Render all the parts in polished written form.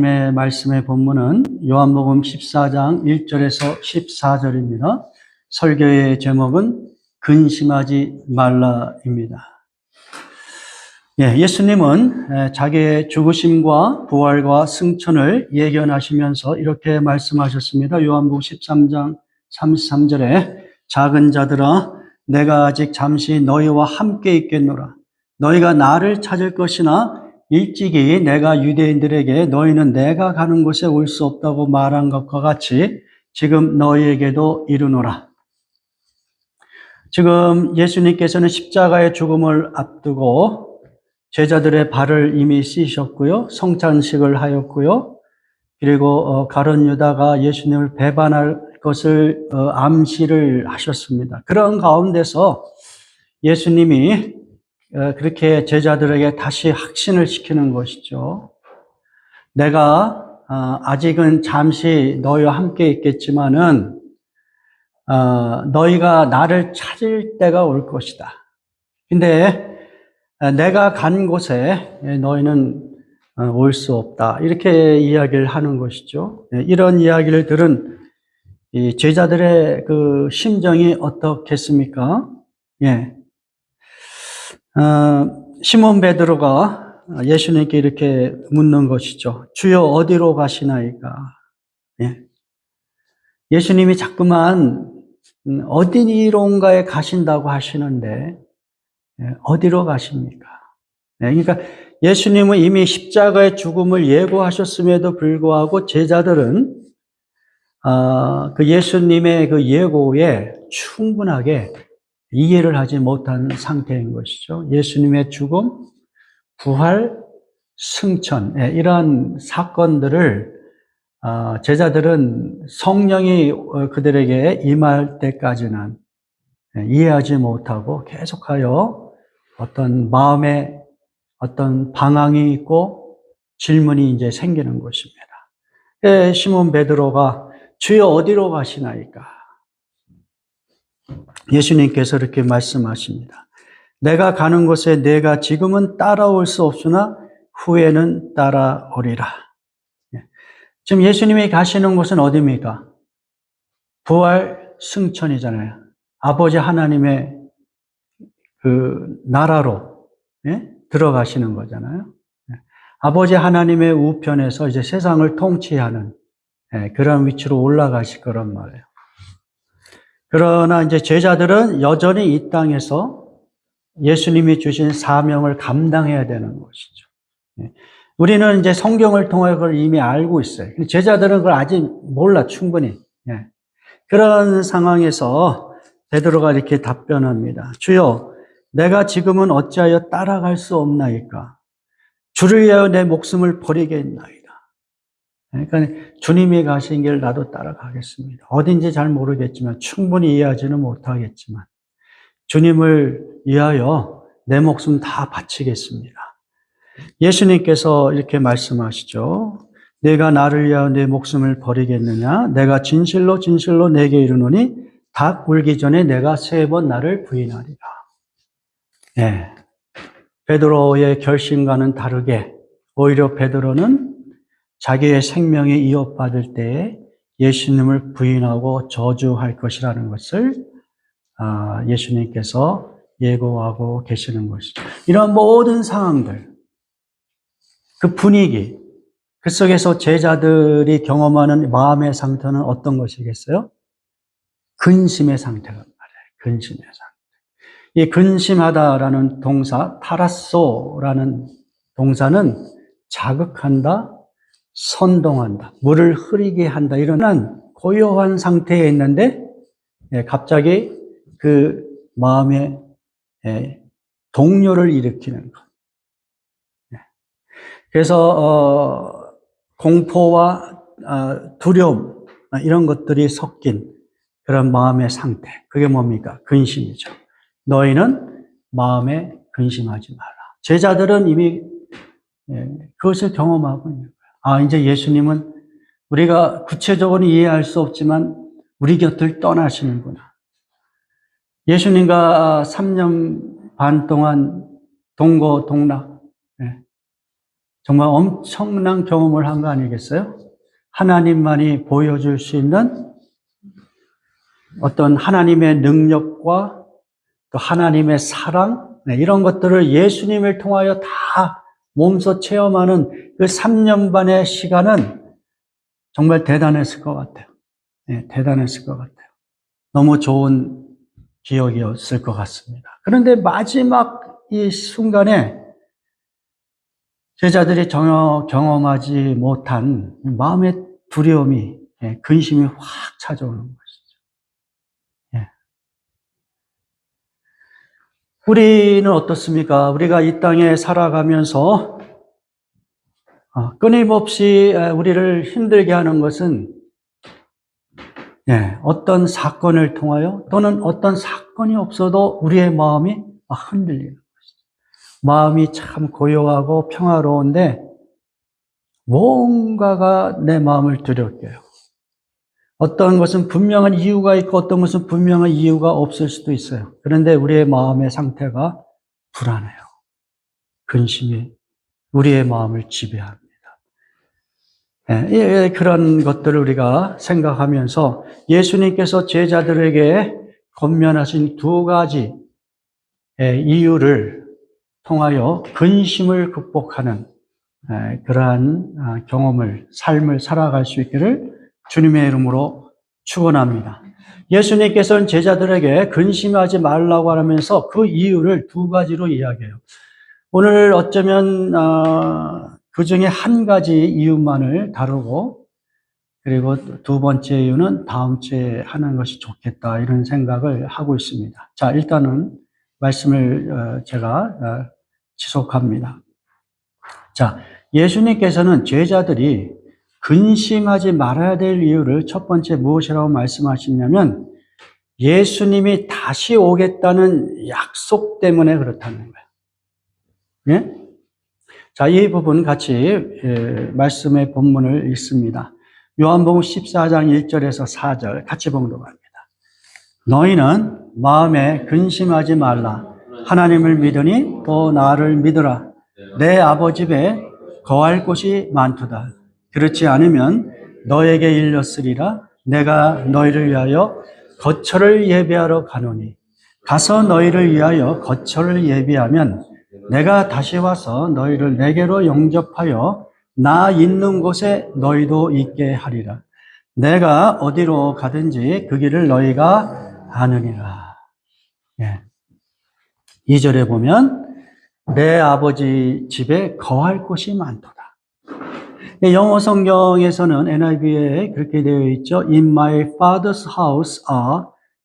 말씀의 본문은 요한복음 14장 1절에서 14절입니다. 설교의 제목은 근심하지 말라입니다. 예수님은 자기의 죽으심과 부활과 승천을 예견하시면서 이렇게 말씀하셨습니다. 요한복음 13장 33절에 작은 자들아 내가 아직 잠시 너희와 함께 있겠노라. 너희가 나를 찾을 것이나 일찍이 내가 유대인들에게 너희는 내가 가는 곳에 올 수 없다고 말한 것과 같이 지금 너희에게도 이르노라. 지금 예수님께서는 십자가의 죽음을 앞두고 제자들의 발을 이미 씻으셨고요. 성찬식을 하였고요. 그리고 가룟 유다가 예수님을 배반할 것을 암시를 하셨습니다. 그런 가운데서 예수님이 그렇게 제자들에게 다시 확신을 시키는 것이죠. 내가 아직은 잠시 너희와 함께 있겠지만은 너희가 나를 찾을 때가 올 것이다. 근데 내가 간 곳에 너희는 올 수 없다. 이렇게 이야기를 하는 것이죠. 이런 이야기를 들은 이 제자들의 그 심정이 어떻겠습니까? 시몬 베드로가 예수님께 이렇게 묻는 것이죠. 주여 어디로 가시나이까? 예수님이 자꾸만 어디론가에 가신다고 하시는데 어디로 가십니까? 그러니까 예수님은 이미 십자가의 죽음을 예고하셨음에도 불구하고 제자들은 그 예수님의 그 예고에 충분하게 이해를 하지 못한 상태인 것이죠. 예수님의 죽음, 부활, 승천 이러한 사건들을 제자들은 성령이 그들에게 임할 때까지는 이해하지 못하고 계속하여 어떤 마음에 어떤 방황이 있고 질문이 이제 생기는 것입니다. 시몬 베드로가 주여 어디로 가시나이까? 예수님께서 이렇게 말씀하십니다. 내가 가는 곳에 내가 지금은 따라올 수 없으나 후에는 따라오리라. 지금 예수님이 가시는 곳은 어디입니까? 부활 승천이잖아요. 아버지 하나님의 그 나라로 들어가시는 거잖아요. 아버지 하나님의 우편에서 이제 세상을 통치하는 그런 위치로 올라가실 거란 말이에요. 그러나 이제 제자들은 여전히 이 땅에서 예수님이 주신 사명을 감당해야 되는 것이죠. 우리는 이제 성경을 통해 그걸 이미 알고 있어요. 제자들은 그걸 아직 몰라, 충분히. 그런 상황에서 베드로가 이렇게 답변합니다. 주여, 내가 지금은 어찌하여 따라갈 수 없나이까? 주를 위하여 내 목숨을 버리겠나이다. 그러니까 주님이 가신 길 나도 따라가겠습니다. 어딘지 잘 모르겠지만 충분히 이해하지는 못하겠지만 주님을 위하여 내 목숨 다 바치겠습니다. 예수님께서 이렇게 말씀하시죠. 내가 나를 위하여 내 목숨을 버리겠느냐? 내가 진실로 진실로 내게 이르노니 닭 울기 전에 내가 3번 나를 부인하리라. 베드로의 결심과는 다르게 오히려 베드로는 자기의 생명이 이어받을 때에 예수님을 부인하고 저주할 것이라는 것을 예수님께서 예고하고 계시는 것이죠. 이런 모든 상황들, 그 분위기, 그 속에서 제자들이 경험하는 마음의 상태는 어떤 것이겠어요? 근심의 상태란 말이에요. 근심의 상태. 이 근심하다라는 동사, 타라소라는 동사는 자극한다, 선동한다, 물을 흐리게 한다, 이런 고요한 상태에 있는데 갑자기 그 마음에 동요를 일으키는 것. 그래서 공포와 두려움 이런 것들이 섞인 그런 마음의 상태, 그게 뭡니까? 근심이죠. 너희는 마음에 근심하지 마라. 제자들은 이미 그것을 경험하고 있는 거예요. 이제 예수님은 우리가 구체적으로 이해할 수 없지만 우리 곁을 떠나시는구나. 예수님과 3년 반 동안 동거동락, 정말 엄청난 경험을 한 거 아니겠어요? 하나님만이 보여줄 수 있는 어떤 하나님의 능력과 또 하나님의 사랑, 이런 것들을 예수님을 통하여 다 몸소 체험하는 그 3년 반의 시간은 정말 대단했을 것 같아요. 네, 대단했을 것 같아요. 너무 좋은 기억이었을 것 같습니다. 그런데 마지막 이 순간에 제자들이 전혀 경험하지 못한 마음의 두려움이, 근심이 확 찾아오는 것이죠. 우리는 어떻습니까? 우리가 이 땅에 살아가면서 끊임없이 우리를 힘들게 하는 것은 어떤 사건을 통하여 또는 어떤 사건이 없어도 우리의 마음이 흔들리는 것이죠. 마음이 참 고요하고 평화로운데 뭔가가 내 마음을 두렵게 해요. 어떤 것은 분명한 이유가 있고 어떤 것은 분명한 이유가 없을 수도 있어요. 그런데 우리의 마음의 상태가 불안해요. 근심이 우리의 마음을 지배합니다. 그런 것들을 우리가 생각하면서 예수님께서 제자들에게 권면하신 두 가지 이유를 통하여 근심을 극복하는 그러한 경험을, 삶을 살아갈 수 있기를 주님의 이름으로 축원합니다. 예수님께서는 제자들에게 근심하지 말라고 하면서 그 이유를 두 가지로 이야기해요. 오늘 어쩌면 그 중에 한 가지 이유만을 다루고, 그리고 두 번째 이유는 다음 주에 하는 것이 좋겠다, 이런 생각을 하고 있습니다. 자, 일단은 말씀을 제가 지속합니다. 자, 예수님께서는 제자들이 근심하지 말아야 될 이유를 첫 번째 무엇이라고 말씀하시냐면 예수님이 다시 오겠다는 약속 때문에 그렇다는 거예요. 예? 자, 이 부분 같이 말씀의 본문을 읽습니다. 요한복음 14장 1절에서 4절 같이 봉독합니다. 너희는 마음에 근심하지 말라. 하나님을 믿으니 또 나를 믿으라. 내 아버지 집에 거할 곳이 많도다. 그렇지 않으면 너에게 일렀으리라. 내가 너희를 위하여 거처를 예비하러 가노니 가서 너희를 위하여 거처를 예비하면 내가 다시 와서 너희를 내게로 영접하여 나 있는 곳에 너희도 있게 하리라. 내가 어디로 가든지 그 길을 너희가 아느니라. 2절에 보면 내 아버지 집에 거할 곳이 많도다. 영어 성경에서는 NIV에 그렇게 되어 있죠. In my father's house are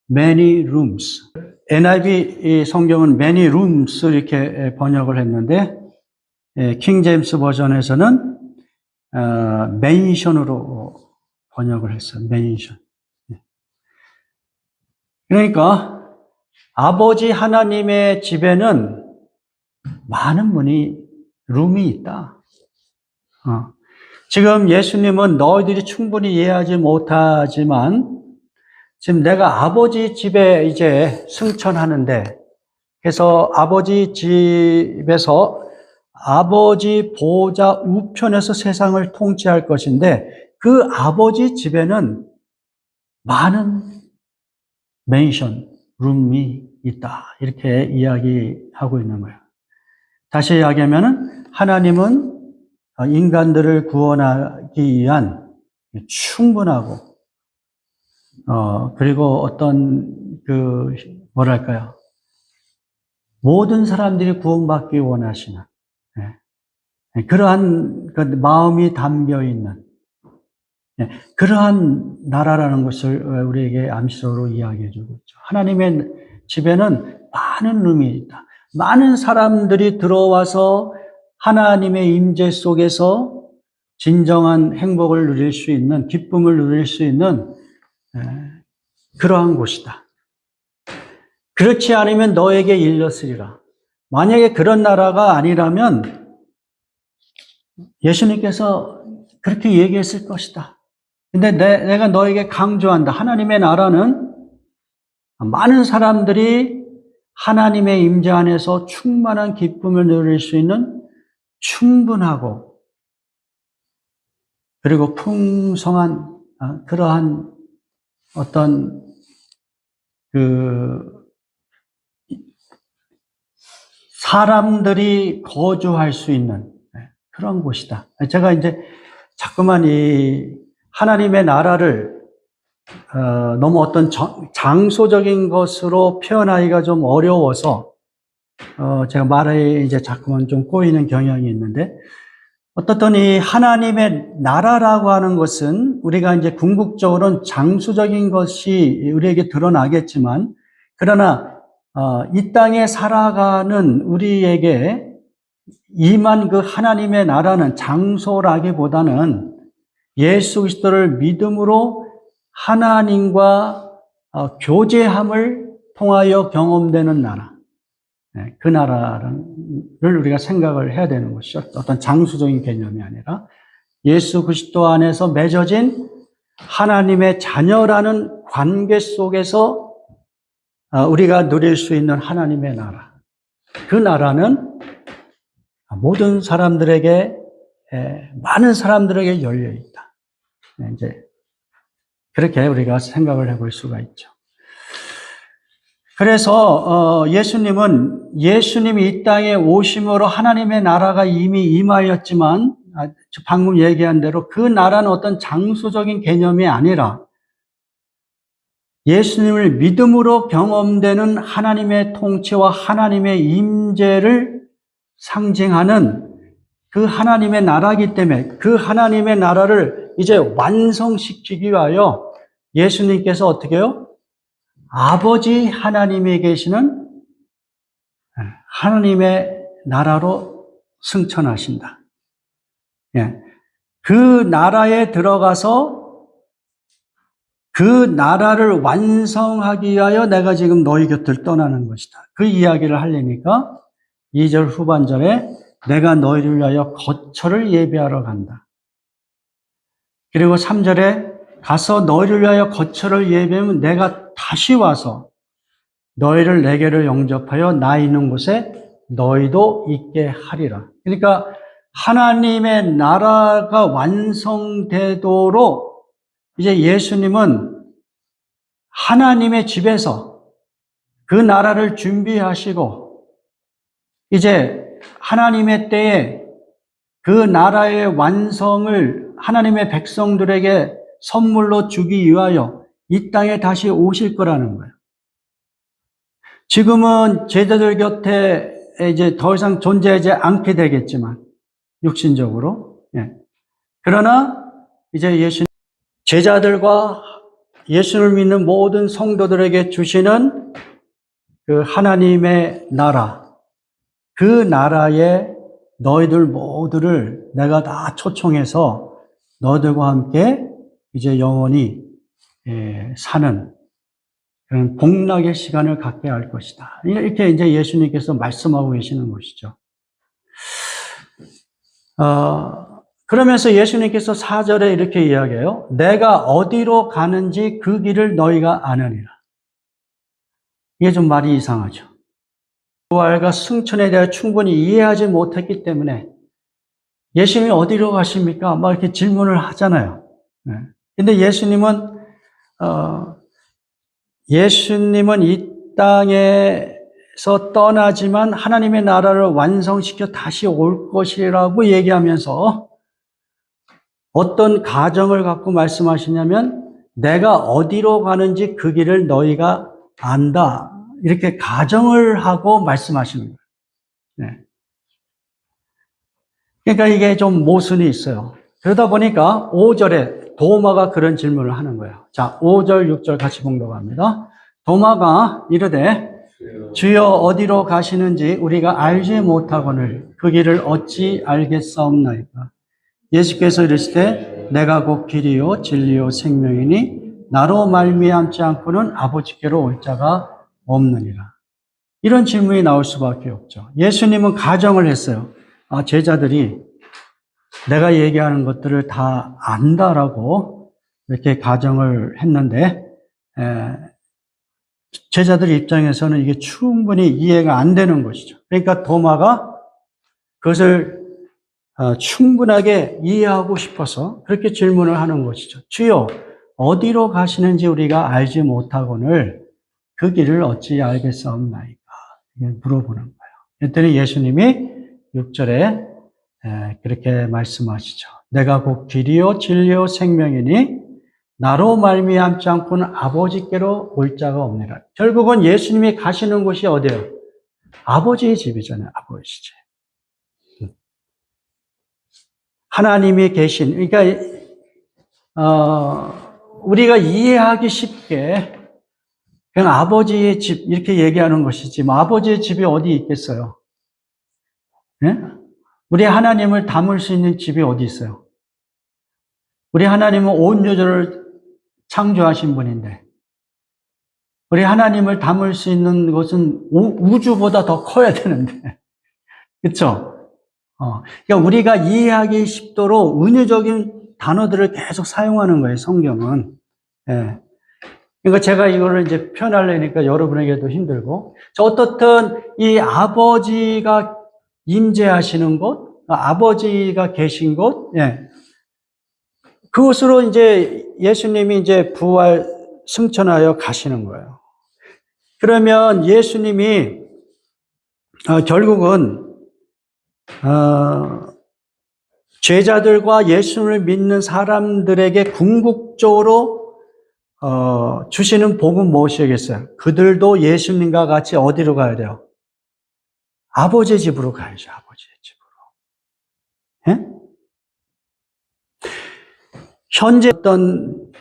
many rooms. NIV 성경은 many rooms 이렇게 번역을 했는데 킹 제임스 버전에서는 맨션으로 번역을 했어요. 맨션. 그러니까 아버지 하나님의 집에는 많은 룸이 있다. 지금 예수님은 너희들이 충분히 이해하지 못하지만 지금 내가 아버지 집에 이제 승천하는데, 그래서 아버지 집에서 아버지 보좌 우편에서 세상을 통치할 것인데 그 아버지 집에는 많은 맨션, 룸이 있다. 이렇게 이야기하고 있는 거예요. 다시 이야기하면은 하나님은 인간들을 구원하기 위한 충분하고 그리고 어떤 모든 사람들이 구원받기 원하시는 그러한 마음이 담겨 있는 그러한 나라라는 것을 우리에게 암시적으로 이야기해 주고 있죠. 하나님의 집에는 많은 룸이 있다. 많은 사람들이 들어와서 하나님의 임재 속에서 진정한 행복을 누릴 수 있는, 기쁨을 누릴 수 있는 그러한 곳이다. 그렇지 않으면 너에게 일렀으리라. 만약에 그런 나라가 아니라면 예수님께서 그렇게 얘기했을 것이다. 근데 내가 너에게 강조한다. 하나님의 나라는 많은 사람들이 하나님의 임재 안에서 충만한 기쁨을 누릴 수 있는 충분하고 그리고 풍성한 그러한 어떤 사람들이 거주할 수 있는 그런 곳이다. 제가 이제 자꾸만 이 하나님의 나라를 너무 어떤 장소적인 것으로 표현하기가 좀 어려워서 제가 말에 이제 자꾸만 좀 꼬이는 경향이 있는데, 어떻든 이 하나님의 나라라고 하는 것은 우리가 이제 궁극적으로는 장수적인 것이 우리에게 드러나겠지만, 그러나 이 땅에 살아가는 우리에게 임한 그 하나님의 나라는 장소라기보다는 예수 그리스도를 믿음으로 하나님과 교제함을 통하여 경험되는 나라, 그 나라를 우리가 생각을 해야 되는 것이죠. 어떤 장수적인 개념이 아니라 예수 그리스도 안에서 맺어진 하나님의 자녀라는 관계 속에서 우리가 누릴 수 있는 하나님의 나라. 그 나라는 모든 사람들에게, 많은 사람들에게 열려 있다. 이제 그렇게 우리가 생각을 해볼 수가 있죠. 그래서 예수님이 이 땅에 오심으로 하나님의 나라가 이미 임하였지만, 방금 얘기한 대로 그 나라는 어떤 장소적인 개념이 아니라 예수님을 믿음으로 경험되는 하나님의 통치와 하나님의 임재를 상징하는 그 하나님의 나라이기 때문에, 그 하나님의 나라를 이제 완성시키기 위하여 예수님께서 어떻게 해요? 아버지 하나님이 계시는 하나님의 나라로 승천하신다. 그 나라에 들어가서 그 나라를 완성하기 위하여 내가 지금 너희 곁을 떠나는 것이다. 그 이야기를 하려니까 2절 후반절에 내가 너희를 위하여 거처를 예비하러 간다. 그리고 3절에 가서 너희를 위하여 거처를 예비하면 내가 다시 와서 너희를 내게로 영접하여 나 있는 곳에 너희도 있게 하리라. 그러니까 하나님의 나라가 완성되도록 이제 예수님은 하나님의 집에서 그 나라를 준비하시고 이제 하나님의 때에 그 나라의 완성을 하나님의 백성들에게 선물로 주기 위하여 이 땅에 다시 오실 거라는 거예요. 지금은 제자들 곁에 이제 더 이상 존재하지 않게 되겠지만, 육신적으로. 그러나 이제 제자들과 예수를 믿는 모든 성도들에게 주시는 그 하나님의 나라, 그 나라에 너희들 모두를 내가 다 초청해서 너희들과 함께 이제 영원히 사는 그런 복락의 시간을 갖게 할 것이다. 이렇게 이제 예수님께서 말씀하고 계시는 것이죠. 그러면서 예수님께서 4절에 이렇게 이야기해요. 내가 어디로 가는지 그 길을 너희가 아느니라. 이게 좀 말이 이상하죠. 부활과 승천에 대해 충분히 이해하지 못했기 때문에 예수님이 어디로 가십니까? 막 이렇게 질문을 하잖아요. 근데 예수님은 이 땅에서 떠나지만 하나님의 나라를 완성시켜 다시 올 것이라고 얘기하면서 어떤 가정을 갖고 말씀하시냐면 내가 어디로 가는지 그 길을 너희가 안다. 이렇게 가정을 하고 말씀하시는 거예요. 그러니까 이게 좀 모순이 있어요. 그러다 보니까 5절에 도마가 그런 질문을 하는 거예요. 자, 5절, 6절 같이 봉독합니다. 도마가 이르되 주여 어디로 가시는지 우리가 알지 못하거늘 그 길을 어찌 알겠사옵나이까. 예수께서 이르시되 내가 곧 길이요 진리요 생명이니 나로 말미암지 않고는 아버지께로 올 자가 없느니라. 이런 질문이 나올 수밖에 없죠. 예수님은 가정을 했어요. 제자들이 내가 얘기하는 것들을 다 안다라고 이렇게 가정을 했는데 제자들 입장에서는 이게 충분히 이해가 안 되는 것이죠. 그러니까 도마가 그것을 충분하게 이해하고 싶어서 그렇게 질문을 하는 것이죠. 주여, 어디로 가시는지 우리가 알지 못하거늘 그 길을 어찌 알겠사옵나이까? 물어보는 거예요. 그랬더니 예수님이 6절에 그렇게 말씀하시죠. 내가 곧 길이요 진리요 생명이니 나로 말미암지 않고는 아버지께로 올 자가 없느니라. 결국은 예수님이 가시는 곳이 어디예요? 아버지의 집이잖아요. 아버지 집. 하나님이 계신, 그러니까 우리가 이해하기 쉽게 그냥 아버지의 집 이렇게 얘기하는 것이지 뭐 아버지의 집이 어디 있겠어요? 네? 우리 하나님을 담을 수 있는 집이 어디 있어요? 우리 하나님은 온宇宙를 창조하신 분인데 우리 하나님을 담을 수 있는 것은 우주보다 더 커야 되는데 그렇죠? 그러니까 우리가 이해하기 쉽도록 은유적인 단어들을 계속 사용하는 거예요, 성경은. 예. 그러니까 제가 이거를 이제 표현하려니까 여러분에게도 힘들고. 어떻든 이 아버지가 임재하시는 곳, 아버지가 계신 곳, 예. 그곳으로 이제 예수님이 이제 부활 승천하여 가시는 거예요. 그러면 예수님이 결국은 제자들과 예수를 믿는 사람들에게 궁극적으로 주시는 복은 무엇이겠어요? 그들도 예수님과 같이 어디로 가야 돼요? 아버지의 집으로 가야죠. 아버지의 집으로. 예? 현재 어떤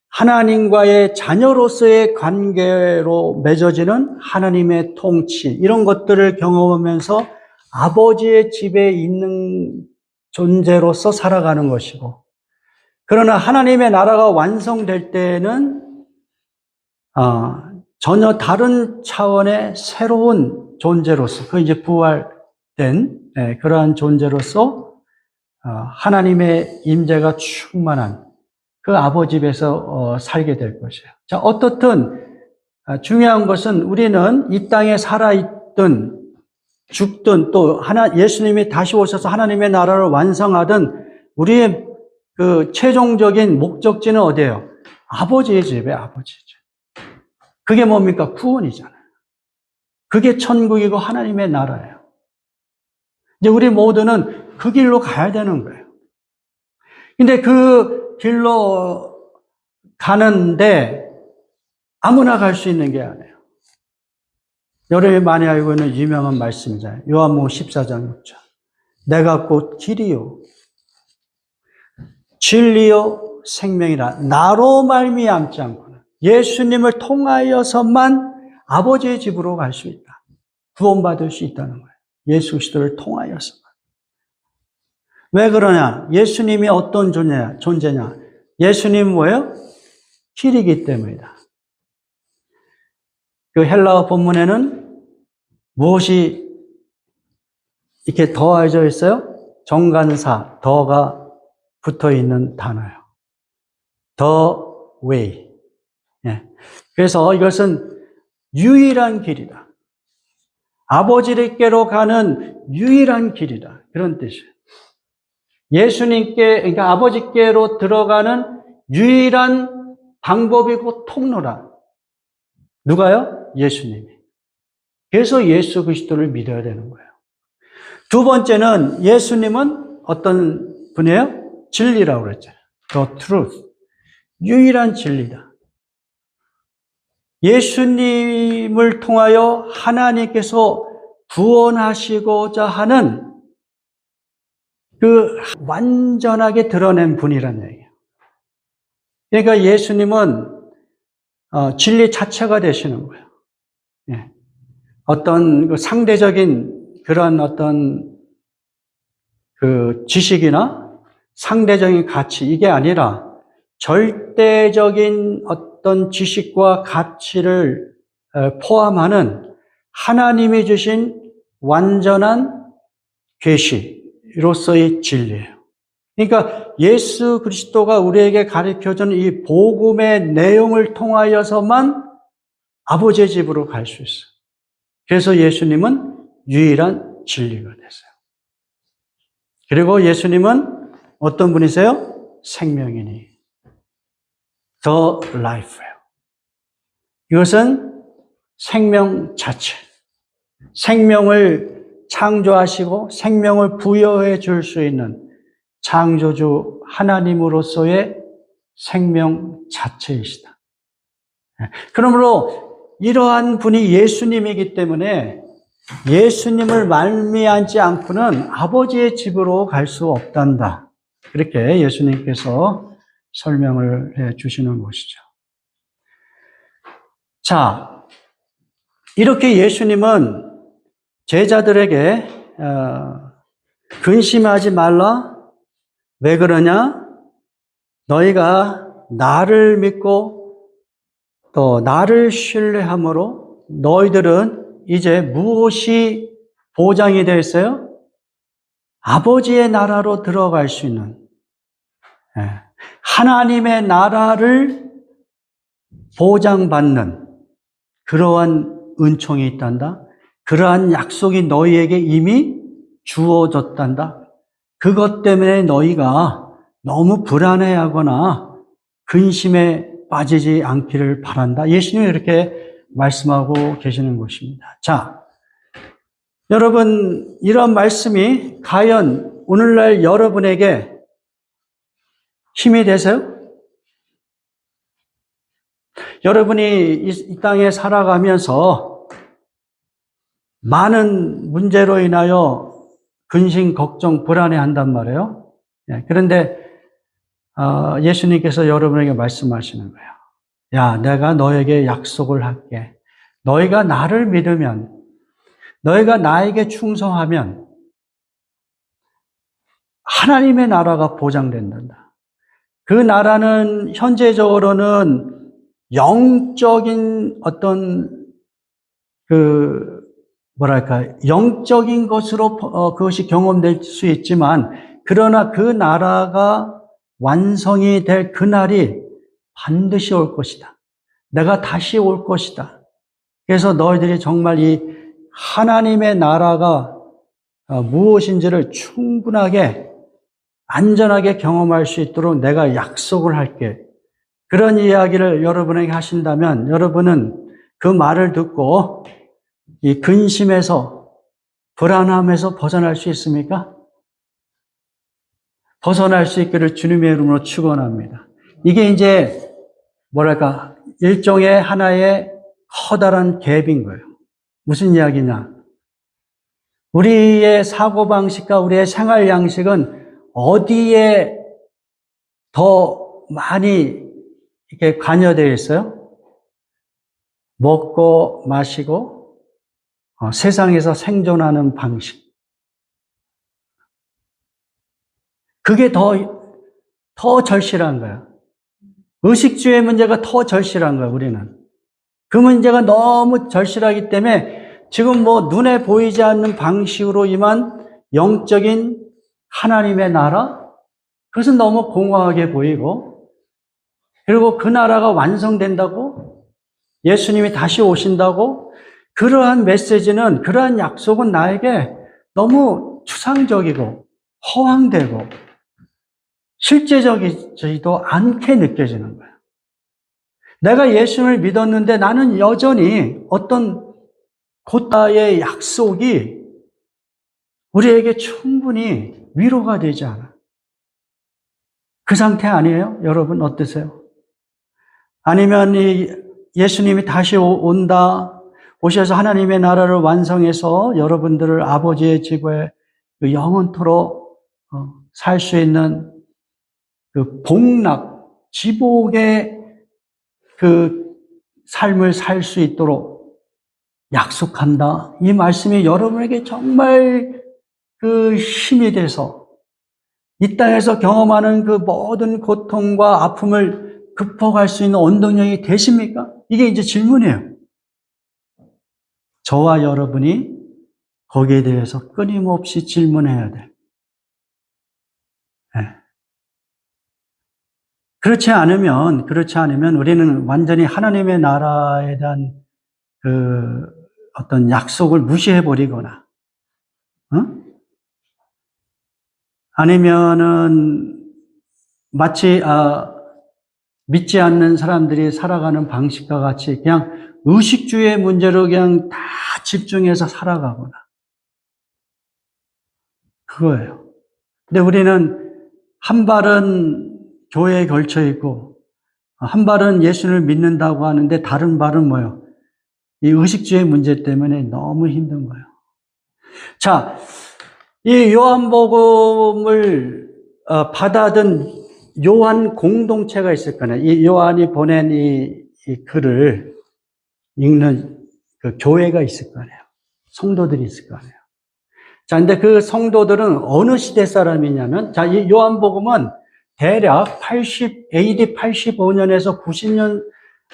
하나님과의 자녀로서의 관계로 맺어지는 하나님의 통치 이런 것들을 경험하면서 아버지의 집에 있는 존재로서 살아가는 것이고, 그러나 하나님의 나라가 완성될 때에는 전혀 다른 차원의 새로운 존재로서, 그 이제 부활된 그러한 존재로서 하나님의 임재가 충만한 그 아버지 집에서 살게 될 것이에요. 자, 어떻든 중요한 것은 우리는 이 땅에 살아있든 죽든 또 예수님이 다시 오셔서 하나님의 나라를 완성하든 우리의 그 최종적인 목적지는 어디예요? 아버지의 집이에요, 아버지의 집. 그게 뭡니까? 구원이잖아요. 그게 천국이고 하나님의 나라예요. 이제 우리 모두는 그 길로 가야 되는 거예요. 근데 그 길로 가는데 아무나 갈 수 있는 게 아니에요. 여러분이 많이 알고 있는 유명한 말씀이잖아요. 요한복음 14장 6절. 내가 곧 길이요 진리요 생명이라. 나로 말미암지 않고는, 예수님을 통하여서만 아버지의 집으로 갈 수 있다. 구원받을 수 있다는 거예요. 예수 그리스도를 통하여서만. 왜 그러냐? 예수님이 어떤 존재냐? 예수님은 뭐예요? 길이기 때문이다. 그 헬라어 본문에는 무엇이 이렇게 더해져 있어요? 정관사, 더가 붙어 있는 단어예요. The way. 예. 그래서 이것은 유일한 길이다. 아버지께로 가는 유일한 길이다. 그런 뜻이에요. 예수님께, 그러니까 아버지께로 들어가는 유일한 방법이고 통로라. 누가요? 예수님이. 그래서 예수 그리스도를 믿어야 되는 거예요. 두 번째는 예수님은 어떤 분이에요? 진리라고 그랬잖아요. The truth. 유일한 진리다. 예수님을 통하여 하나님께서 구원하시고자 하는 그 완전하게 드러낸 분이라는 얘기예요. 그러니까 예수님은 진리 자체가 되시는 거예요. 예. 어떤 그 상대적인 그런 어떤 그 지식이나 상대적인 가치, 이게 아니라 절대적인 어떤 지식과 가치를 포함하는 하나님이 주신 완전한 계시로서의 진리예요. 그러니까 예수 그리스도가 우리에게 가르쳐주는 이 복음의 내용을 통하여서만 아버지의 집으로 갈 수 있어요. 그래서 예수님은 유일한 진리가 됐어요. 그리고 예수님은 어떤 분이세요? 생명이니. The life예요. 이것은 생명 자체. 생명을 창조하시고 생명을 부여해 줄 수 있는 창조주 하나님으로서의 생명 자체이시다. 그러므로 이러한 분이 예수님이기 때문에 예수님을 말미암지 않고는 아버지의 집으로 갈 수 없단다. 그렇게 예수님께서 설명을 해 주시는 것이죠. 자, 이렇게 예수님은 제자들에게 근심하지 말라. 왜 그러냐? 너희가 나를 믿고 또 나를 신뢰함으로 너희들은 이제 무엇이 보장이 되어 있어요? 아버지의 나라로 들어갈 수 있는, 하나님의 나라를 보장받는 그러한 은총이 있단다. 그러한 약속이 너희에게 이미 주어졌단다. 그것 때문에 너희가 너무 불안해하거나 근심에 빠지지 않기를 바란다. 예수님이 이렇게 말씀하고 계시는 것입니다. 자, 여러분, 이런 말씀이 과연 오늘날 여러분에게 힘이 되세요? 여러분이 이 땅에 살아가면서 많은 문제로 인하여 근심, 걱정, 불안해 한단 말이에요. 그런데 예수님께서 여러분에게 말씀하시는 거예요. 야, 내가 너에게 약속을 할게. 너희가 나를 믿으면, 너희가 나에게 충성하면 하나님의 나라가 보장된다. 그 나라는 현재적으로는 영적인 어떤 영적인 것으로 그것이 경험될 수 있지만, 그러나 그 나라가 완성이 될 그날이 반드시 올 것이다. 내가 다시 올 것이다. 그래서 너희들이 정말 이 하나님의 나라가 무엇인지를 충분하게 안전하게 경험할 수 있도록 내가 약속을 할게. 그런 이야기를 여러분에게 하신다면 여러분은 그 말을 듣고 이 근심에서, 불안함에서 벗어날 수 있습니까? 벗어날 수 있기를 주님의 이름으로 축원합니다. 이게 이제 일종의 하나의 커다란 갭인 거예요. 무슨 이야기냐? 우리의 사고방식과 우리의 생활 양식은 어디에 더 많이 이렇게 관여되어 있어요? 먹고 마시고 세상에서 생존하는 방식. 그게 더 절실한 거야. 의식주의 문제가 더 절실한 거야, 우리는. 그 문제가 너무 절실하기 때문에 지금 눈에 보이지 않는 방식으로 임한 영적인 하나님의 나라? 그것은 너무 공허하게 보이고, 그리고 그 나라가 완성된다고, 예수님이 다시 오신다고, 그러한 메시지는, 그러한 약속은 나에게 너무 추상적이고 허황되고 실제적이지도 않게 느껴지는 거예요. 내가 예수님을 믿었는데 나는 여전히 어떤 곧다의 약속이 우리에게 충분히 위로가 되지 않아. 그 상태 아니에요? 여러분 어떠세요? 아니면 예수님이 다시 온다, 오셔서 하나님의 나라를 완성해서 여러분들을 아버지의 집에 영원토록 살 수 있는 그 복락, 지복의 그 삶을 살 수 있도록 약속한다. 이 말씀이 여러분에게 정말 그 힘이 돼서 이 땅에서 경험하는 그 모든 고통과 아픔을 극복할 수 있는 원동력이 되십니까? 이게 이제 질문이에요. 저와 여러분이 거기에 대해서 끊임없이 질문해야 돼. 네. 그렇지 않으면 우리는 완전히 하나님의 나라에 대한 그 어떤 약속을 무시해버리거나, 아니면은 마치 믿지 않는 사람들이 살아가는 방식과 같이 그냥 의식주의 문제로 그냥 다 집중해서 살아가거나 그거예요. 근데 우리는 한 발은 교회에 걸쳐 있고 한 발은 예수를 믿는다고 하는데 다른 발은 뭐예요? 이 의식주의 문제 때문에 너무 힘든 거예요. 자, 이 요한복음을 받아든 요한 공동체가 있을 거네요. 이 요한이 보낸 이 글을 읽는 그 교회가 있을 거네요. 성도들이 있을 거네요. 자, 근데 그 성도들은 어느 시대 사람이냐면, 자, 이 요한복음은 대략 AD 85년에서 90년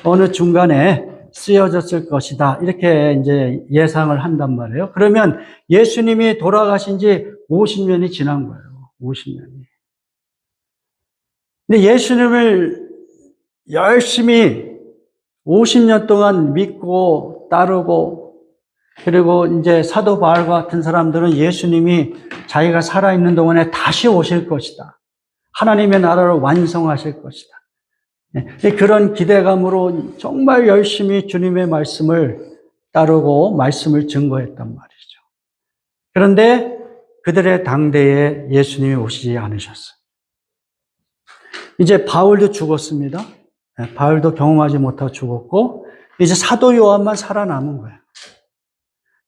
어느 중간에 쓰여졌을 것이다. 이렇게 이제 예상을 한단 말이에요. 그러면 예수님이 돌아가신 지 50년이 지난 거예요. 50년이. 근데 예수님을 열심히 50년 동안 믿고 따르고 그리고 이제 사도 바울과 같은 사람들은 예수님이 자기가 살아있는 동안에 다시 오실 것이다. 하나님의 나라를 완성하실 것이다. 그런 기대감으로 정말 열심히 주님의 말씀을 따르고 말씀을 증거했단 말이죠. 그런데 그들의 당대에 예수님이 오시지 않으셨어요. 이제 바울도 죽었습니다. 바울도 경험하지 못하고 죽었고 이제 사도 요한만 살아남은 거예요.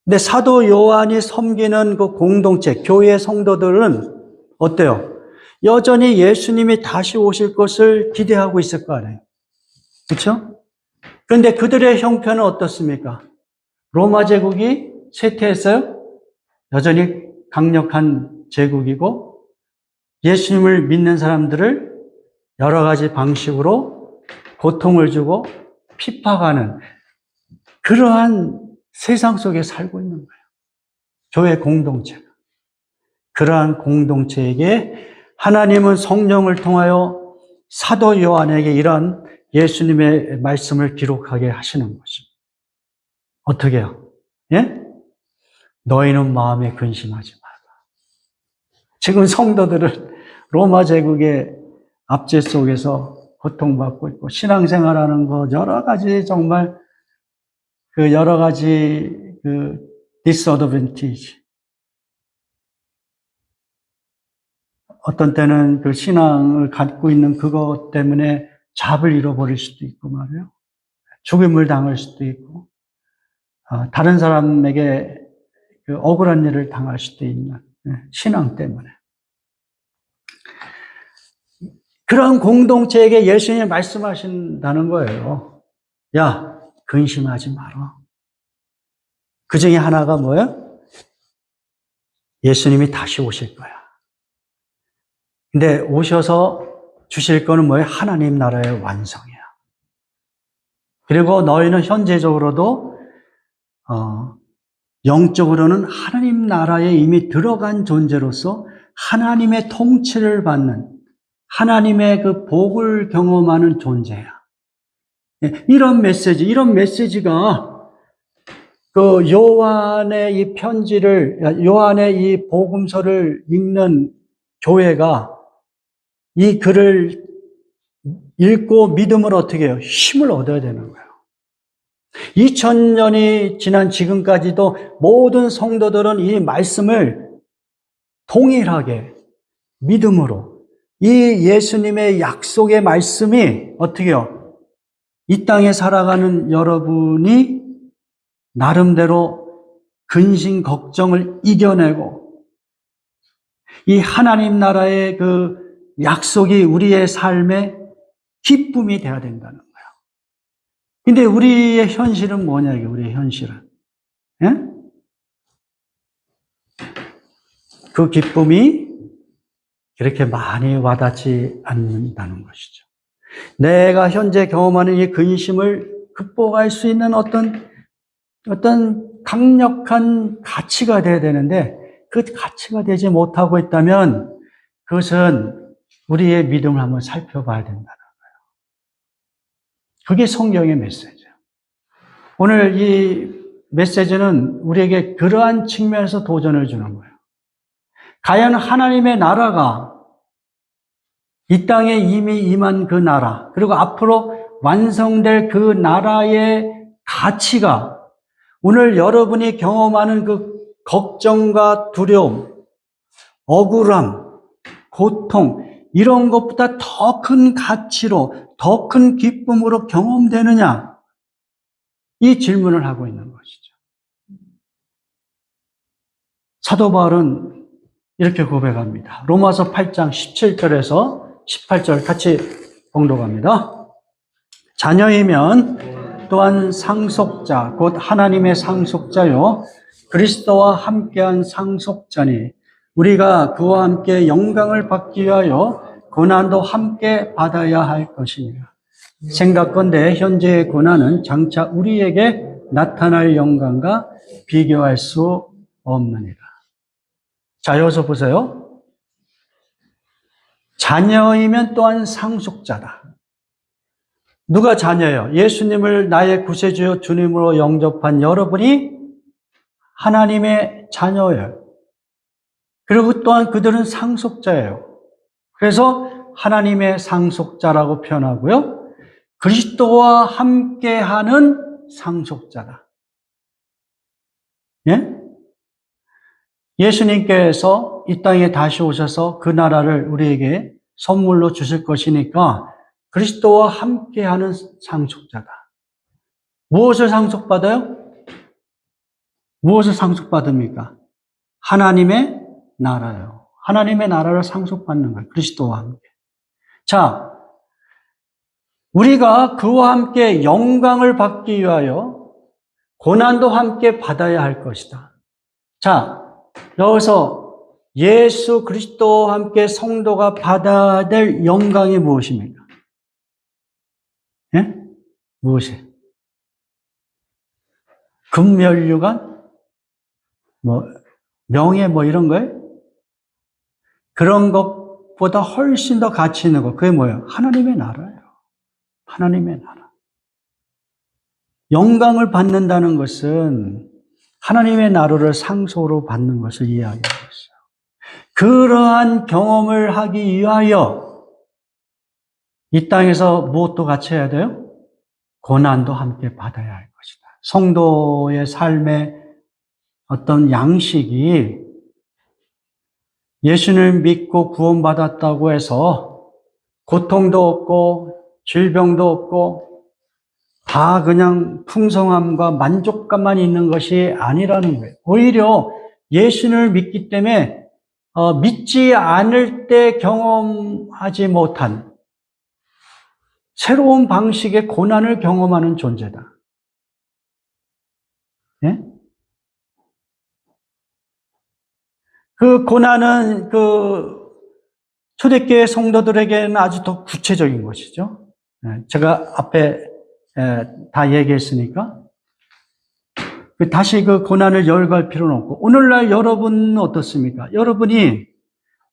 근데 사도 요한이 섬기는 그 공동체, 교회 성도들은 어때요? 여전히 예수님이 다시 오실 것을 기대하고 있을 거 아니에요. 그렇죠? 그런데 그들의 형편은 어떻습니까? 로마 제국이 쇠퇴했어요? 여전히 강력한 제국이고 예수님을 믿는 사람들을 여러 가지 방식으로 고통을 주고 핍박하는 그러한 세상 속에 살고 있는 거예요. 교회 공동체가. 그러한 공동체에게 하나님은 성령을 통하여 사도 요한에게 이런 예수님의 말씀을 기록하게 하시는 것입니다. 어떻게 해요? 예? 너희는 마음에 근심하지 마라. 지금 성도들은 로마 제국의 압제 속에서 고통받고 있고 신앙생활하는 거 여러 가지 정말 그 여러 가지 그 disadvantage 어떤 때는 그 신앙을 갖고 있는 그것 때문에 잡을 잃어버릴 수도 있고 말이에요. 죽임을 당할 수도 있고 다른 사람에게 그 억울한 일을 당할 수도 있는 신앙 때문에 그런 공동체에게 예수님이 말씀하신다는 거예요. 야, 근심하지 마라. 그 중에 하나가 뭐예요? 예수님이 다시 오실 거야. 근데 오셔서 주실 거는 뭐예요? 하나님 나라의 완성이야. 그리고 너희는 현재적으로도 영적으로는 하나님 나라에 이미 들어간 존재로서 하나님의 통치를 받는 하나님의 그 복을 경험하는 존재야. 이런 메시지가 그 요한의 이 편지를, 요한의 이 복음서를 읽는 교회가 이 글을 읽고 믿음을 어떻게 해요? 힘을 얻어야 되는 거예요. 2000년이 지난 지금까지도 모든 성도들은 이 말씀을 동일하게 믿음으로 이 예수님의 약속의 말씀이 어떻게 해요? 이 땅에 살아가는 여러분이 나름대로 근심, 걱정을 이겨내고 이 하나님 나라의 그 약속이 우리의 삶의 기쁨이 되어야 된다는 거예요. 근데 우리의 현실은 뭐냐, 이게 우리의 현실은. 예? 그 기쁨이 그렇게 많이 와닿지 않는다는 것이죠. 내가 현재 경험하는 이 근심을 극복할 수 있는 어떤 강력한 가치가 되어야 되는데 그 가치가 되지 못하고 있다면 그것은 우리의 믿음을 한번 살펴봐야 된다는 거예요. 그게 성경의 메시지예요. 오늘 이 메시지는 우리에게 그러한 측면에서 도전을 주는 거예요. 과연 하나님의 나라가 이 땅에 이미 임한 그 나라, 그리고 앞으로 완성될 그 나라의 가치가 오늘 여러분이 경험하는 그 걱정과 두려움, 억울함, 고통, 이런 것보다 더 큰 가치로, 더 큰 기쁨으로 경험되느냐? 이 질문을 하고 있는 것이죠. 사도 바울은 이렇게 고백합니다. 로마서 8장 17절에서 18절 같이 봉독합니다. 자녀이면 또한 상속자, 곧 하나님의 상속자요, 그리스도와 함께한 상속자니 우리가 그와 함께 영광을 받기 위하여 고난도 함께 받아야 할 것이니라. 생각건대 현재의 고난은 장차 우리에게 나타날 영광과 비교할 수 없느니라. 자, 여기서 보세요. 자녀이면 또한 상속자다. 누가 자녀예요? 예수님을 나의 구세주여 주님으로 영접한 여러분이 하나님의 자녀예요. 그리고 또한 그들은 상속자예요. 그래서 하나님의 상속자라고 표현하고요. 그리스도와 함께하는 상속자다. 예? 예수님께서 이 땅에 다시 오셔서 그 나라를 우리에게 선물로 주실 것이니까 그리스도와 함께하는 상속자다. 무엇을 상속받아요? 무엇을 상속받습니까? 하나님의 나라요. 하나님의 나라를 상속받는 거예요. 그리스도와 함께. 자, 우리가 그와 함께 영광을 받기 위하여 고난도 함께 받아야 할 것이다. 자, 여기서 예수 그리스도와 함께 성도가 받아야 될 영광이 무엇입니까? 예? 무엇이? 금면류관? 명예 이런 거예요? 그런 것보다 훨씬 더 가치 있는 것. 그게 뭐예요? 하나님의 나라예요. 하나님의 나라. 영광을 받는다는 것은 하나님의 나라를 상속으로 받는 것을 이야기하고 있어요. 그러한 경험을 하기 위하여 이 땅에서 무엇도 같이 해야 돼요? 고난도 함께 받아야 할 것이다. 성도의 삶의 어떤 양식이 예수를 믿고 구원받았다고 해서 고통도 없고 질병도 없고 다 그냥 풍성함과 만족감만 있는 것이 아니라는 거예요. 오히려 예수를 믿기 때문에 믿지 않을 때 경험하지 못한 새로운 방식의 고난을 경험하는 존재다. 예? 그 고난은 초대교회 성도들에게는 아주 더 구체적인 것이죠. 제가 앞에 다 얘기했으니까 다시 그 고난을 열거할 필요는 없고, 오늘날 여러분은 어떻습니까? 여러분이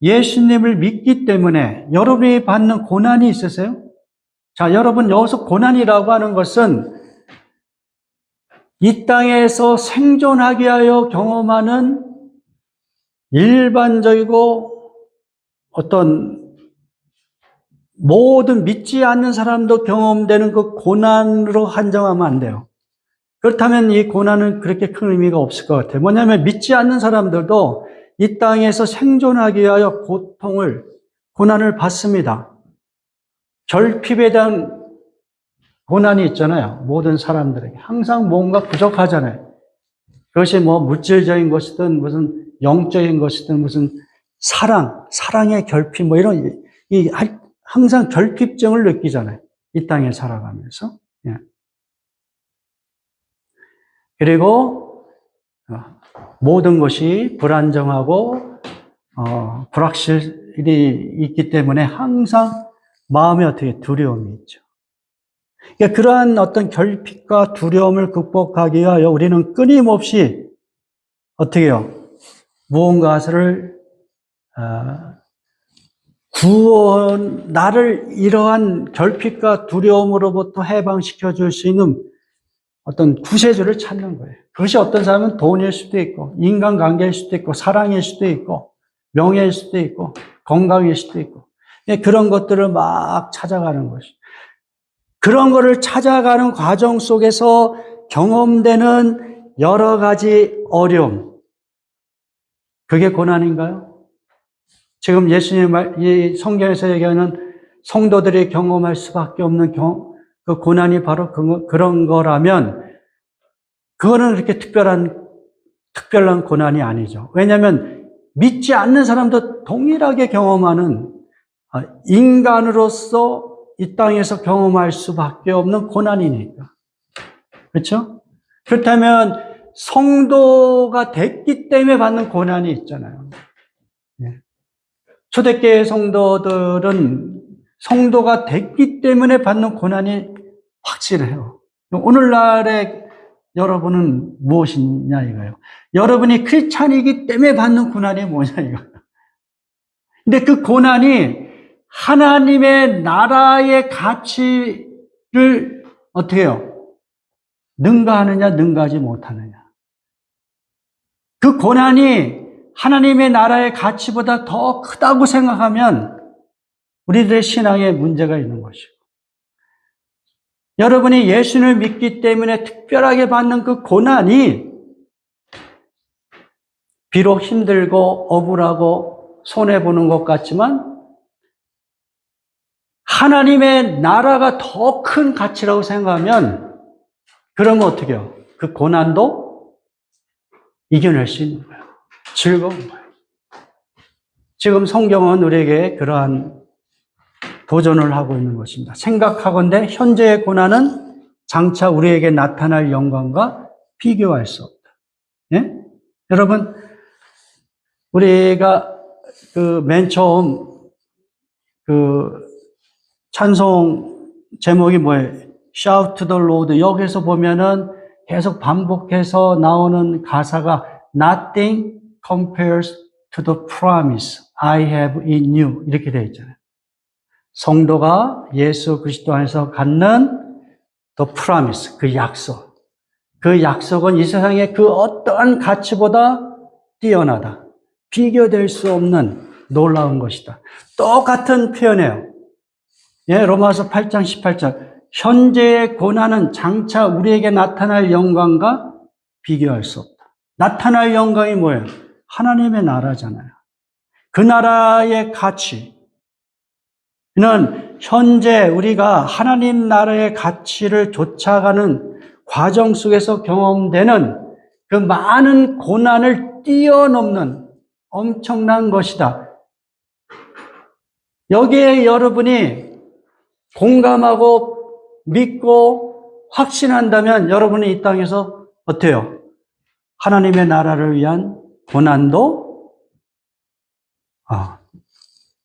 예수님을 믿기 때문에 여러분이 받는 고난이 있으세요? 자, 여러분, 여기서 고난이라고 하는 것은 이 땅에서 생존하기 위하여 경험하는 일반적이고 어떤 모든 믿지 않는 사람도 경험되는 그 고난으로 한정하면 안 돼요. 그렇다면 이 고난은 그렇게 큰 의미가 없을 것 같아요. 뭐냐면 믿지 않는 사람들도 이 땅에서 생존하기 위하여 고난을 받습니다. 결핍에 대한 고난이 있잖아요. 모든 사람들에게. 항상 뭔가 부족하잖아요. 그것이 물질적인 것이든 무슨 영적인 것이든 무슨 사랑의 결핍 이런, 항상 결핍증을 느끼잖아요. 이 땅에 살아가면서. 예. 그리고 모든 것이 불안정하고 불확실이 있기 때문에 항상 마음에 어떻게 두려움이 있죠. 그러니까 그러한 어떤 결핍과 두려움을 극복하기 위하여 우리는 끊임없이 어떻게 해요? 무언가를 나를 이러한 결핍과 두려움으로부터 해방시켜 줄 수 있는 어떤 구세주를 찾는 거예요. 그것이 어떤 사람은 돈일 수도 있고, 인간관계일 수도 있고, 사랑일 수도 있고, 명예일 수도 있고 건강일 수도 있고 그런 것들을 막 찾아가는 것이. 그런 거를 찾아가는 과정 속에서 경험되는 여러 가지 어려움. 그게 고난인가요? 지금 예수님 이 성경에서 얘기하는 성도들이 경험할 수밖에 없는 그 고난이 바로 그런 거라면 그거는 그렇게 특별한 고난이 아니죠. 왜냐하면 믿지 않는 사람도 동일하게 경험하는 인간으로서 이 땅에서 경험할 수밖에 없는 고난이니까. 그렇죠? 그렇다면 성도가 됐기 때문에 받는 고난이 있잖아요. 초대교회 성도들은 성도가 됐기 때문에 받는 고난이 확실해요. 오늘날의 여러분은 무엇이냐 이거예요. 여러분이 크리스찬이기 때문에 받는 고난이 뭐냐 이거예요. 근데 그 고난이 하나님의 나라의 가치를 어떻게 해요? 능가하느냐 능가하지 못하느냐. 그 고난이 하나님의 나라의 가치보다 더 크다고 생각하면 우리들의 신앙에 문제가 있는 것이고, 여러분이 예수를 믿기 때문에 특별하게 받는 그 고난이 비록 힘들고 억울하고 손해보는 것 같지만 하나님의 나라가 더 큰 가치라고 생각하면 그러면 어떻게 해요? 그 고난도 이겨낼 수 있는 거예요. 즐거운 거예요. 지금 성경은 우리에게 그러한 도전을 하고 있는 것입니다. 생각하건대 현재의 고난은 장차 우리에게 나타날 영광과 비교할 수 없다. 예? 여러분, 우리가 맨 처음 찬송 제목이 뭐예요? Shout to the Lord. 여기서 보면은 계속 반복해서 나오는 가사가 Nothing compares to the promise I have in you. 이렇게 되어 있잖아요. 성도가 예수 그리스도 안에서 갖는 the promise, 그 약속. 그 약속은 이 세상의 그 어떠한 가치보다 뛰어나다. 비교될 수 없는 놀라운 것이다. 똑같은 표현이에요. 예, 로마서 8장 18절. 현재의 고난은 장차 우리에게 나타날 영광과 비교할 수 없다. 나타날 영광이 뭐예요? 하나님의 나라잖아요. 그 나라의 가치는 현재 우리가 하나님 나라의 가치를 쫓아가는 과정 속에서 경험되는 그 많은 고난을 뛰어넘는 엄청난 것이다. 여기에 여러분이 공감하고 믿고 확신한다면 여러분이 이 땅에서 어때요? 하나님의 나라를 위한 고난도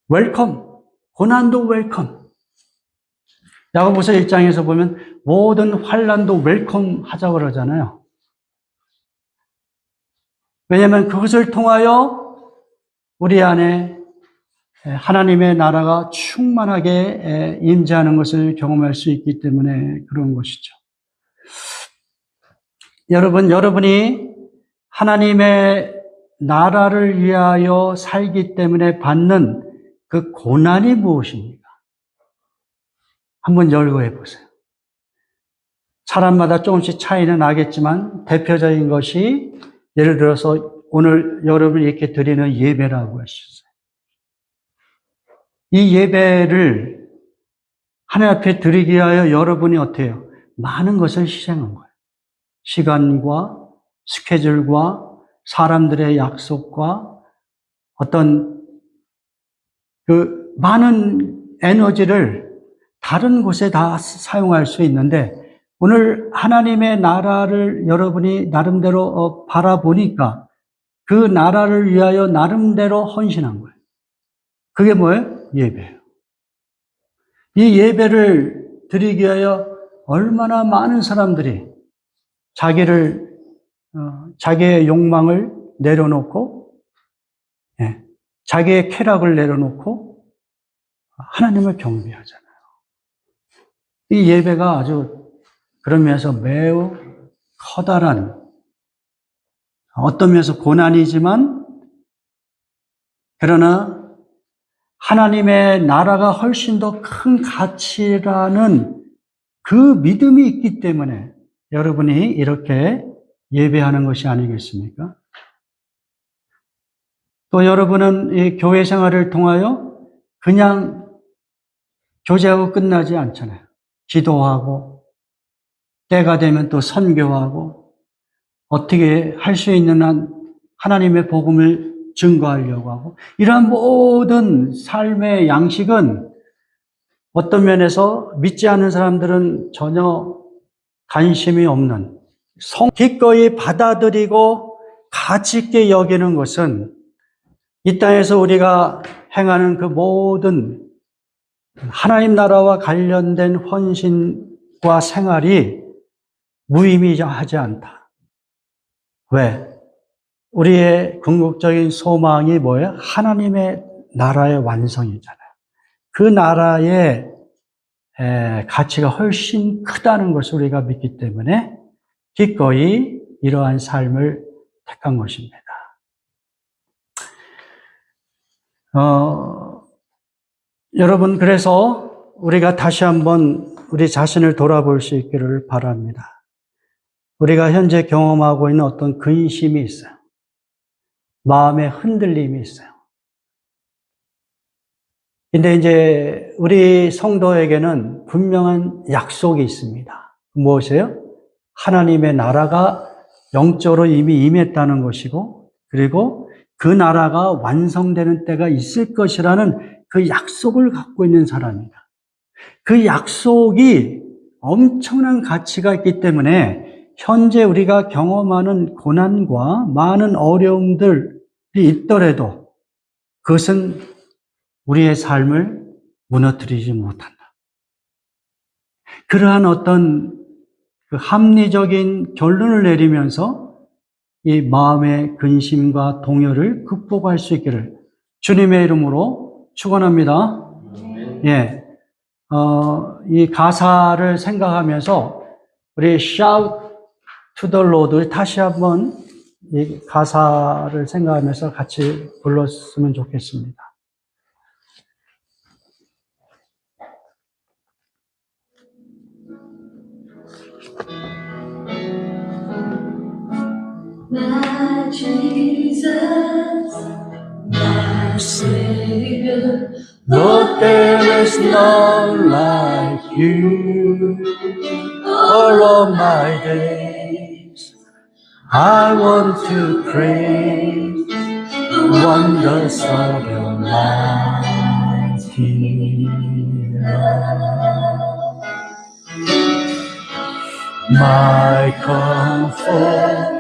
웰컴. 고난도 웰컴. 야고보서 1장에서 보면 모든 환난도 웰컴 하자고 그러잖아요. 왜냐하면 그것을 통하여 우리 안에 하나님의 나라가 충만하게 임재하는 것을 경험할 수 있기 때문에 그런 것이죠. 여러분이 하나님의 나라를 위하여 살기 때문에 받는 그 고난이 무엇입니까? 한번 열거해 보세요. 사람마다 조금씩 차이는 나겠지만 대표적인 것이 예를 들어서 오늘 여러분이 이렇게 드리는 예배라고 하셨어요. 이 예배를 하나님 앞에 드리기 위하여 여러분이 어때요? 많은 것을 희생한 거예요. 시간과 스케줄과 사람들의 약속과 어떤 그 많은 에너지를 다른 곳에 다 사용할 수 있는데 오늘 하나님의 나라를 여러분이 나름대로 바라보니까 그 나라를 위하여 나름대로 헌신한 거예요. 그게 뭐예요? 예배예요. 이 예배를 드리기 위하여 얼마나 많은 사람들이 자기의 욕망을 내려놓고, 자기의 쾌락을 내려놓고 하나님을 경배하잖아요. 이 예배가 아주 그런 면에서 매우 커다란, 어떤 면에서 고난이지만 그러나 하나님의 나라가 훨씬 더 큰 가치라는 그 믿음이 있기 때문에 여러분이 이렇게 예배하는 것이 아니겠습니까? 또 여러분은 이 교회 생활을 통하여 그냥 교제하고 끝나지 않잖아요. 기도하고 때가 되면 또 선교하고 어떻게 할 수 있는 한 하나님의 복음을 증거하려고 하고, 이러한 모든 삶의 양식은 어떤 면에서 믿지 않는 사람들은 전혀 관심이 없는, 기꺼이 받아들이고 가치 있게 여기는 것은 이 땅에서 우리가 행하는 그 모든 하나님 나라와 관련된 헌신과 생활이 무의미하지 않다. 왜? 우리의 궁극적인 소망이 뭐예요? 하나님의 나라의 완성이잖아요. 그 나라의 가치가 훨씬 크다는 것을 우리가 믿기 때문에 기꺼이 이러한 삶을 택한 것입니다. 여러분, 그래서 우리가 다시 한번 우리 자신을 돌아볼 수 있기를 바랍니다. 우리가 현재 경험하고 있는 어떤 근심이 있어요. 마음의 흔들림이 있어요. 근데 이제 우리 성도에게는 분명한 약속이 있습니다. 무엇이에요? 하나님의 나라가 영적으로 이미 임했다는 것이고, 그리고 그 나라가 완성되는 때가 있을 것이라는 그 약속을 갖고 있는 사람입니다. 그 약속이 엄청난 가치가 있기 때문에 현재 우리가 경험하는 고난과 많은 어려움들이 있더라도 그것은 우리의 삶을 무너뜨리지 못한다. 그러한 어떤 그 합리적인 결론을 내리면서 이 마음의 근심과 동요를 극복할 수 있기를 주님의 이름으로 축원합니다. 예, 이 가사를 생각하면서 우리 Shout to the Lord 다시 한번 이 가사를 생각하면서 같이 불렀으면 좋겠습니다. My Jesus, my Savior, Lord, there is none like you. All of my days, I want to praise the wonders of your mighty love. My comfort,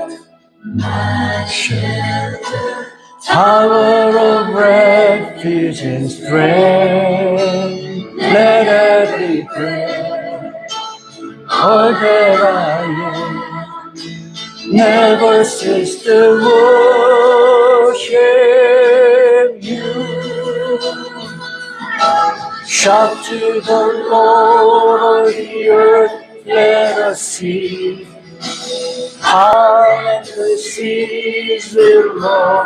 my shelter, tower of refuge and strength, let every prayer, all that I am, never cease to worship you. Shout to the Lord of the earth, let us see. How the seas will roar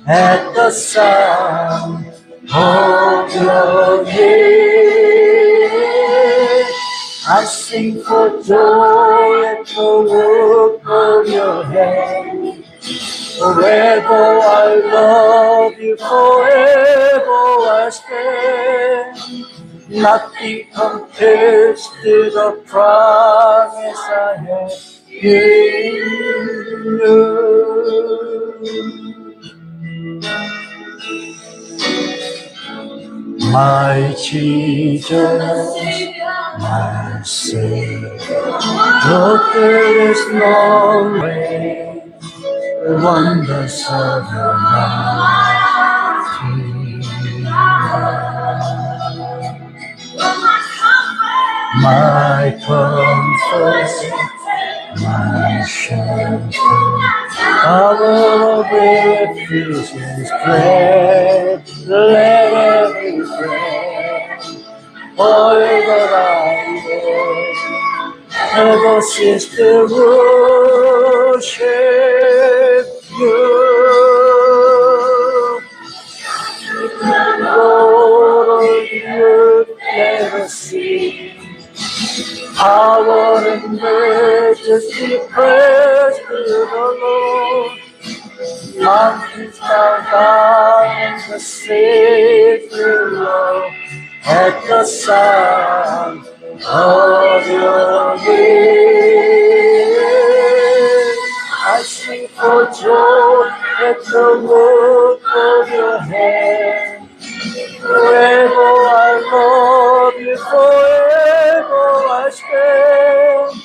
at the sound of your name. I sing for joy at the work of your hand. Forever I love you, forever I stand. Nothing compares to the promise I have in you. My Jesus, my Savior, Lord, there is no way, the wonders of your mighty love. My comfort, my shelter, our refuge and strength, let every friend, all that I am, ever cease to worship you. Power and majesty, praise to the Lord. Mountains bow down and the Savior Lord. At the sound of your name, I sing for joy at the work of your hand. Forever I love you, forever I stand.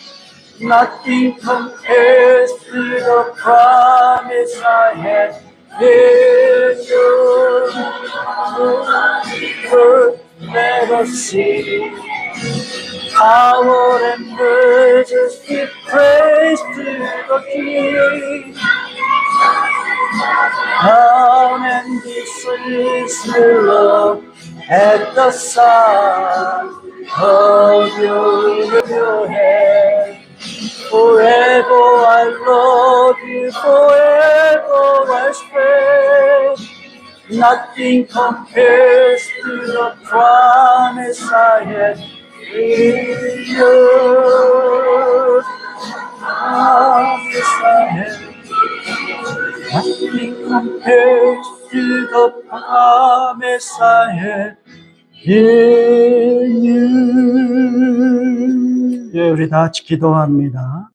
Nothing compares to the promise I had in you. Earth never seen. Power and majesty, praise to the King. Come and be Lord, at the sound of your hand. Forever I love you, forever I stand. Nothing compares to the promise I had in you. Promise I had. Nothing compares to the promise I had in you. 예, 우리 다 같이 기도합니다.